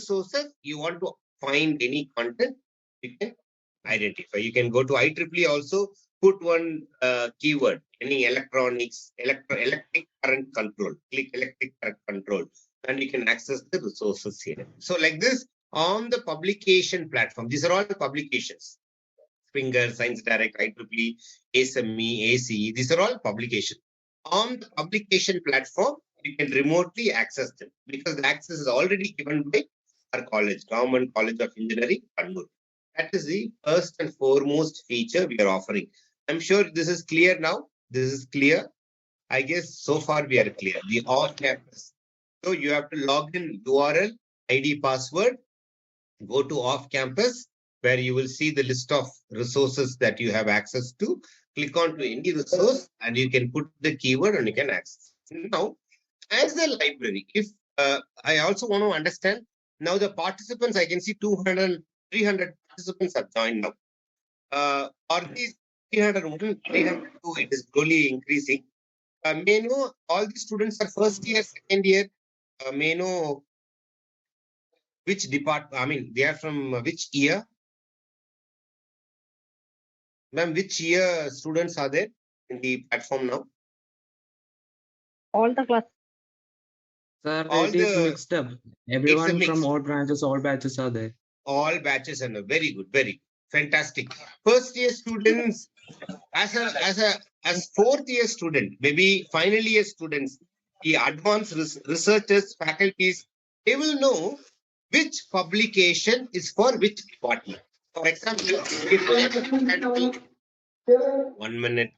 resources, you want to find any content, you can identify. You can go to IEEE also, put one keyword, any electronics, electric current control, click electric current control, and you can access the resources here. So like this, on the publication platform, these are all the publications. Springer, Science Direct, IEEE, ASME, ACE, these are all publications. On the publication platform, you can remotely access them because the access is already given by our college, Government College of Engineering, Kannur. That is the first and foremost feature we are offering. I'm sure this is clear now. This is clear. I guess so far we are clear. The off-campus. So you have to log in URL, ID, password, go to off-campus, where you will see the list of resources that you have access to. Click on to any resource and you can put the keyword and you can access. Now, as a library, if I also want to understand, now the participants, I can see 200, 300 participants have joined now. Are these 301, 302, it is slowly increasing. May I know all the students are first year, second year? May I know which department, I mean, they are from which year? Ma'am, which year students are there in the platform now? All the class. Sir, All it is the mixed up. Everyone mix. from all branches, all batches are there. All batches and very good, very fantastic. First year students, as fourth year student, maybe final year students, the advanced researchers, faculties, they will know which publication is for which department. For example, if one minute.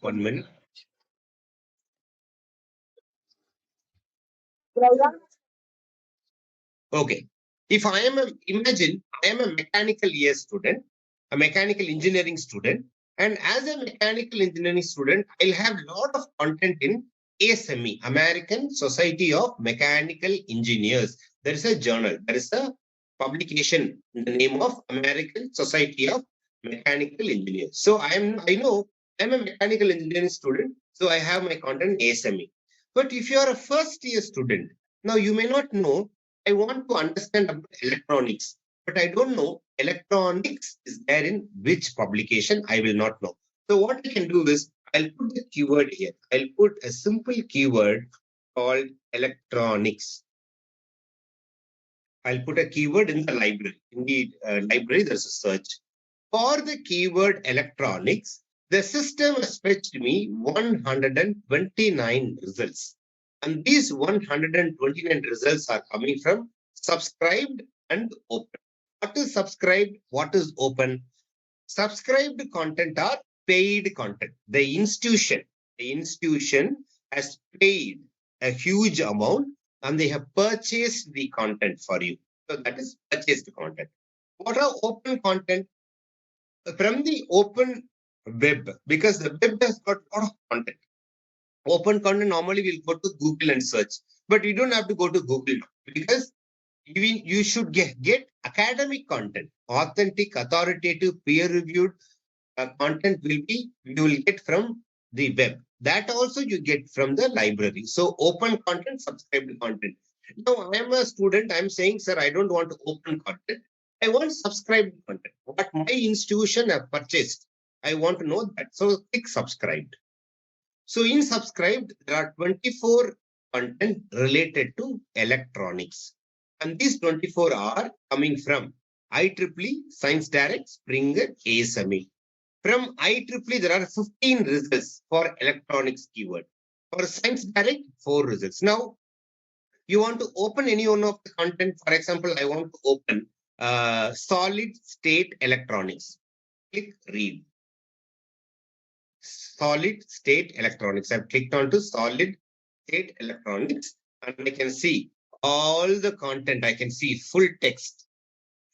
Okay. If I am imagine I am a mechanical year student, a mechanical engineering student, and as a mechanical engineering student, I'll have a lot of content in ASME, American Society of Mechanical Engineers. There is a journal, there is a publication in the name of American Society of Mechanical Engineers. So I know I'm a mechanical engineering student, so I have my content in ASME. But if you are a first year student, now you may not know. I want to understand about electronics, but I don't know electronics is there in which publication. I will not know. So what I can do is I'll put the keyword here. I'll put a simple keyword called electronics. I'll put a keyword in the library. In the library, there's a search. For the keyword electronics, the system has fetched me 129 results. And these 129 results are coming from subscribed and open. What is subscribed? What is open? Subscribed content are paid content. The institution has paid a huge amount and they have purchased the content for you. So that is purchased content. What are open content? From the open web, because the web has got a lot of content. Open content normally will go to Google and search, but you don't have to go to Google because you should get academic content, authentic, authoritative, peer-reviewed content you will get from the web. That also you get from the library. So open content, subscribed content. Now I am a student. I'm saying, sir, I don't want open content. I want subscribed content. What my institution have purchased, I want to know that. So click subscribed. So in subscribed, there are 24 content related to electronics. And these 24 are coming from IEEE, Science Direct, Springer, ASME. From IEEE, there are 15 results for electronics keyword. For Science Direct, 4 results. Now, you want to open any one of the content. For example, I want to open solid state electronics. Click read. Solid state electronics. I've clicked on to solid state electronics and I can see all the content. I can see full text,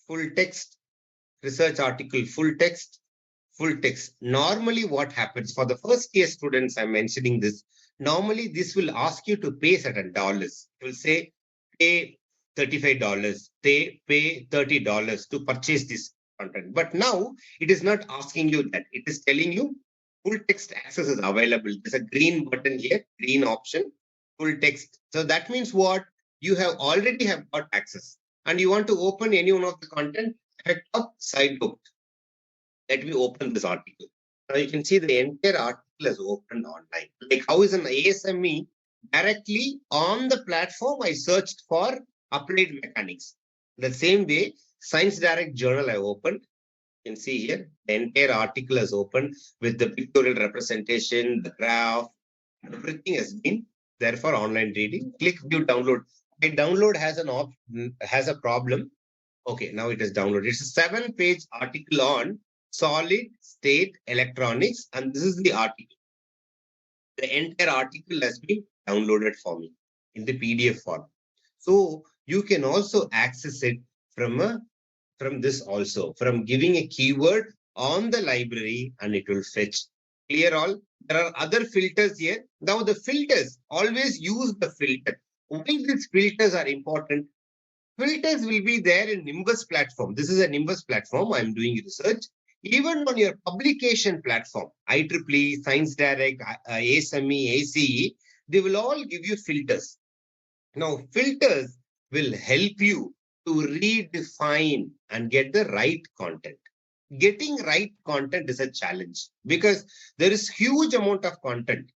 research article, full text. Normally what happens for the first year students, I'm mentioning this. Normally this will ask you to pay certain dollars. It will say pay $35, pay $30 to purchase this content. But now it is not asking you that. It is telling you full text access is available. There's a green button here, green option, full text. So that means what? You have already have got access. and you want to open any one of the content, effect of side hook. Let me open this article. Now you can see the entire article is opened online. Like how is an ASME directly on the platform? I searched for applied mechanics. The same way, Science Direct Journal I opened. You can see here the entire article is open with the pictorial representation, the graph, everything has been there for online reading. Click view download. My download has a problem. Okay, now it is downloaded. It's a 7-page article on solid state electronics, and this is the article. The entire article has been downloaded for me in the PDF form. So you can also access it from this also, from giving a keyword on the library, and it will fetch. Clear all? There are other filters here. Now the filters, always use the filter. Why these filters are important? Filters will be there in Nimbus platform. This is a Nimbus platform. I'm doing research. Even on your publication platform, IEEE, Science Direct, ASME, ACE, they will all give you filters. Now, filters will help you to redefine and get the right content. Getting right content is a challenge because there is huge amount of content.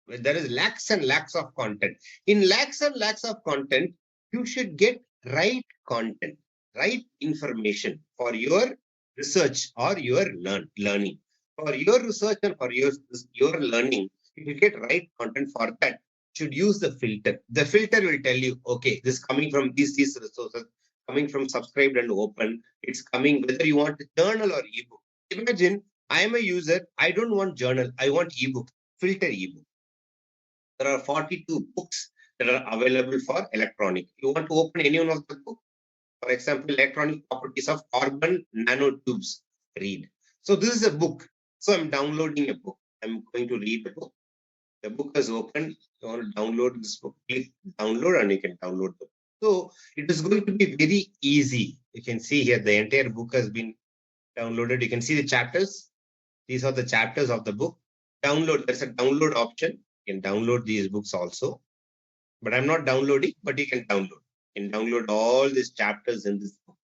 There is lakhs and lakhs of content. In lakhs and lakhs of content, you should get right content, right information for your research or your learning. For your research and for your learning, if you get right content for that, you should use the filter. The filter will tell you, okay, this coming from these resources, coming from subscribed and open. It's coming whether you want journal or ebook. Imagine I am a user. I don't want journal. I want ebook. Filter ebook. There are 42 books that are available for electronic. You want to open any one of the book, for example, electronic properties of carbon nanotubes. Read. So this is a book. So I'm downloading a book. I'm going to read the book. The book is open. You want to download this book, click download and you can download the book. So it is going to be very easy. You can see here the entire book has been downloaded. You can see the chapters. These are the chapters of the book. Download. There's a download option. You can download these books also. But I'm not downloading, but you can download. You can download all these chapters in this book.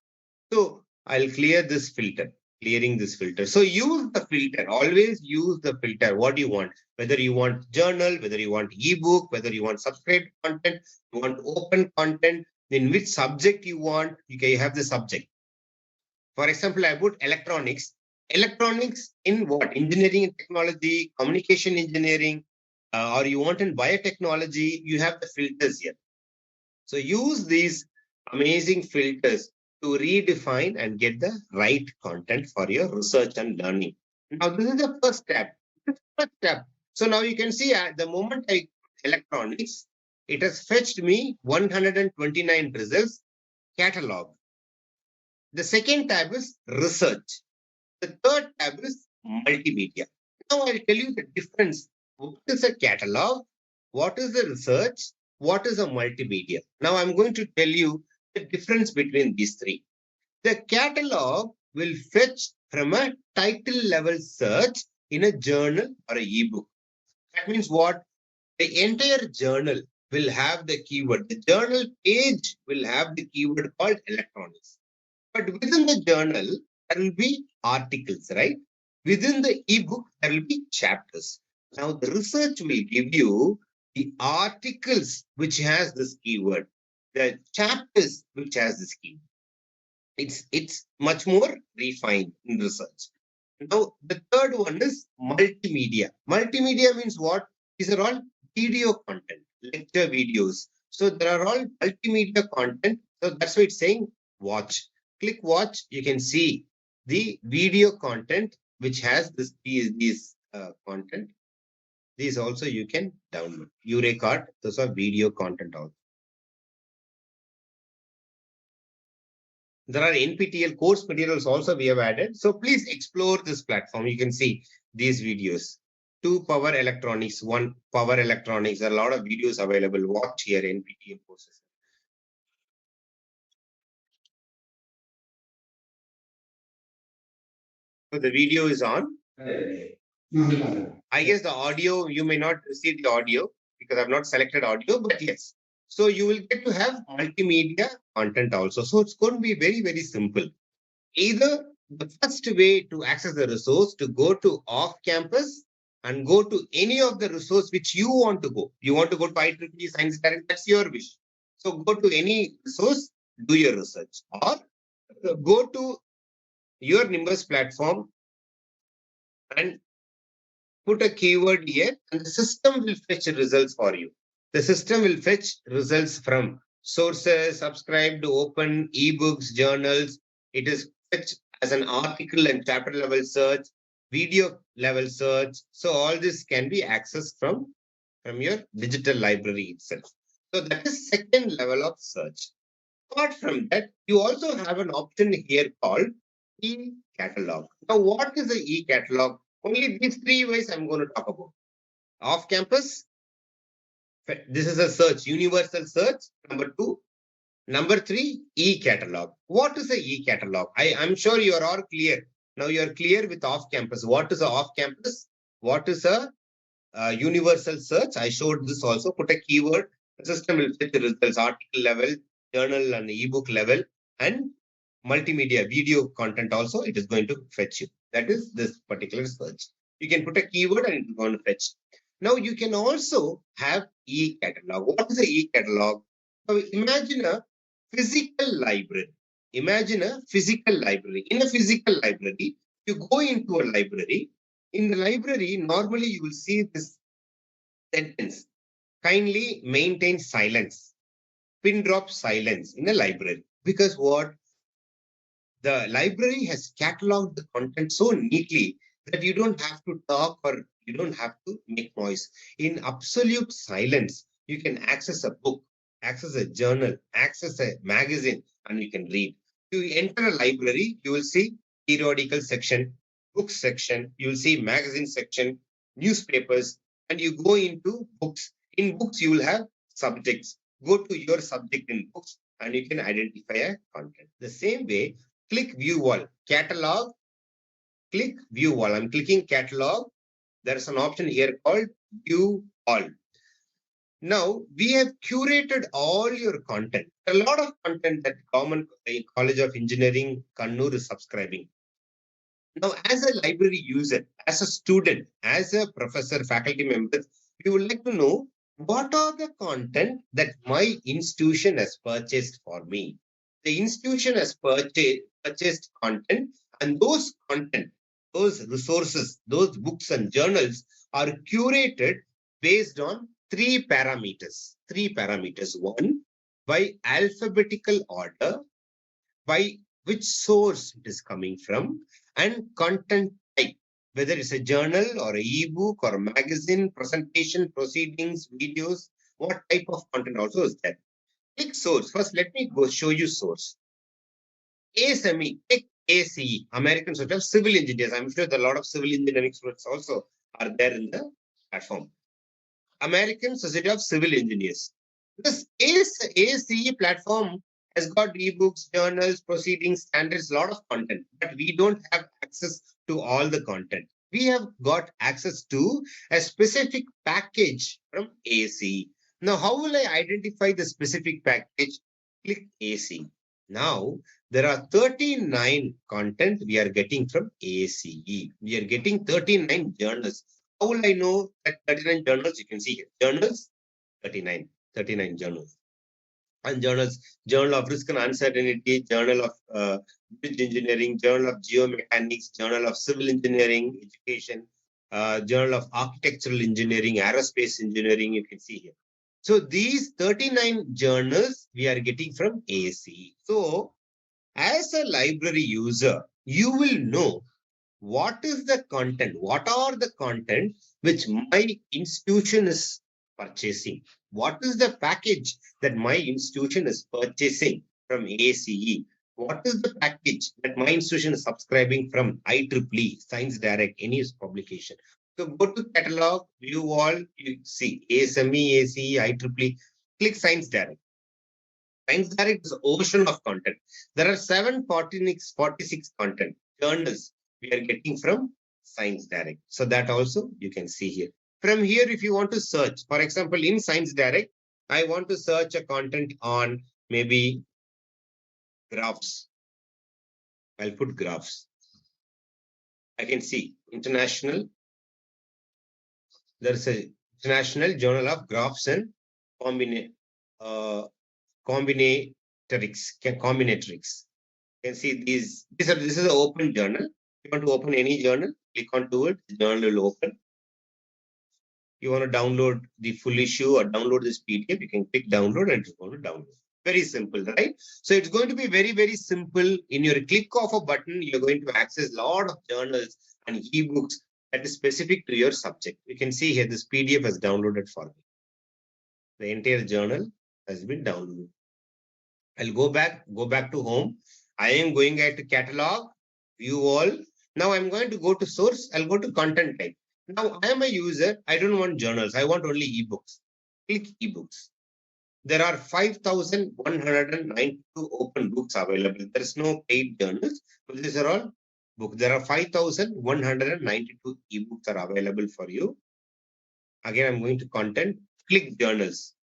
So I'll clear this filter, clearing this filter. So use the filter, always use the filter. What do you want? Whether you want journal, whether you want ebook, whether you want subscribed content, you want open content, in which subject you want, you have the subject. For example, I put electronics. Electronics in what? Engineering and technology, communication engineering, or you want in biotechnology, you have the filters here. So use these amazing filters to redefine and get the right content for your research and learning. Now, this is the first step. First step. So now you can see at the moment I electronics, it has fetched me 129 results catalog. The second tab is research. The third tab is multimedia. Now I'll tell you the difference. What is a catalog? What is the research? What is a multimedia? Now I'm going to tell you the difference between these three. The catalog will fetch from a title level search in a journal or a ebook. That means what? The entire journal will have the keyword. The journal page will have the keyword called electronics. But within the journal, there will be articles, right? Within the ebook, there will be chapters. Now, the research will give you the articles which has this keyword, the chapters which has this keyword. It's much more refined in research. Now, the third one is multimedia. Multimedia means what? These are all video content, lecture videos. So there are all multimedia content. So that's why it's saying watch. Click watch. You can see the video content which has these content. These also you can download. Urecord. Those are video content also. There are NPTEL course materials also we have added. So please explore this platform. You can see these videos. 2 power electronics, 1 power electronics. There are a lot of videos available. Watch here NPTEL courses. So the video is on. I guess the audio, you may not receive the audio because I've not selected audio, but yes. So you will get to have multimedia content also. So it's going to be very, very simple. Either the first way to access the resource to go to off campus and go to any of the resource which you want to go. You want to go to IEEE Science Direct, that's your wish. So go to any resource, do your research, or go to your Nimbus platform and put a keyword here, and the system will fetch results for you. The system will fetch results from sources, subscribed, open, ebooks, journals. It is fetched as an article and chapter level search, video level search. So all this can be accessed from your digital library itself. So that is second level of search. Apart from that, you also have an option here called e-catalog. Now, what is the e-catalog? Only these three ways I'm going to talk about. Off campus, this is a search, universal search. Number two. Number three, e-catalog. What is the e-catalog? I'm sure you are all clear. Now you are clear with off campus. What is a off campus? What is a universal search? I showed this also. Put a keyword. The system will fetch the results, article level, journal and ebook level, and multimedia video content also. It is going to fetch you. That is this particular search. You can put a keyword and it is going to fetch. Now you can also have e-catalog. What is a e-catalog? Now imagine a physical library. Imagine a physical library. In a physical library, you go into a library. In the library, normally you will see this sentence. Kindly maintain silence. Pin drop silence in a library. Because what? The library has cataloged the content so neatly that you don't have to talk or you don't have to make noise. In absolute silence, you can access a book, access a journal, access a magazine, and you can read. You enter a library, you will see periodical section, books section, you will see magazine section, newspapers, and you go into books. In books, you will have subjects. Go to your subject in books and you can identify a content. The same way, click view all, catalog, click view all. I'm clicking catalog. There's an option here called view all. Now we have curated all your content. A lot of content that Government College of Engineering Kannur is subscribing. Now, as a library user, as a student, as a professor, faculty member, we would like to know what are the content that my institution has purchased for me. The institution has purchased content, and those content, those resources, those books and journals are curated based on three parameters. Three parameters. One, by alphabetical order, by which source it is coming from, and content type, whether it's a journal or an ebook or a magazine, presentation, proceedings, videos, what type of content also is there. Click source. First, let me go show you source. ASME, click ACE, American Society of Civil Engineers. I'm sure that a lot of civil engineering students also are there in the platform. American Society of Civil Engineers. This ACE platform has got ebooks, journals, proceedings, standards, a lot of content, but we don't have access to all the content. We have got access to a specific package from ACE. Now, how will I identify the specific package? Click ACE. Now, there are 39 content we are getting from ACE. We are getting 39 journals. How will I know that 39 journals? You can see here. Journals, 39 journals. And journals, Journal of Risk and Uncertainty, Journal of Bridge Engineering, Journal of Geomechanics, Journal of Civil Engineering, Education, Journal of Architectural Engineering, Aerospace Engineering, you can see here. So these 39 journals we are getting from ACE. So as a library user, you will know what is the content, what are the content which my institution is purchasing. What is the package that my institution is purchasing from ACE? What is the package that my institution is subscribing from IEEE, Science Direct, any publication? So go to catalog, view all, you see ASME, ACE, IEEE, click Science Direct. Science Direct is an ocean of content. There are 746 content journals we are getting from Science Direct. So that also you can see here. From here, if you want to search, for example, in Science Direct, I want to search a content on maybe graphs. I'll put graphs. I can see international. There's a International Journal of Graphs and Combina, uh, Combinatorics. Combinatorics. You can see these. This is an open journal. If you want to open any journal, click onto it. The journal will open. You want to download the full issue or download this PDF, you can click download and it's going to download. Very simple, right? So it's going to be very, very simple. In your click of a button, you're going to access a lot of journals and ebooks that is specific to your subject. You can see here this PDF has downloaded for me. The entire journal has been downloaded. I'll go back to home. I am going at catalog, view all. Now I'm going to go to source. I'll go to content type. Now I am a user. I don't want journals. I want only ebooks. Click ebooks. There are 5,192 open books available. There is no paid journals. So these are all books. There are 5,192 ebooks are available for you. Again, I'm going to content. Click journals.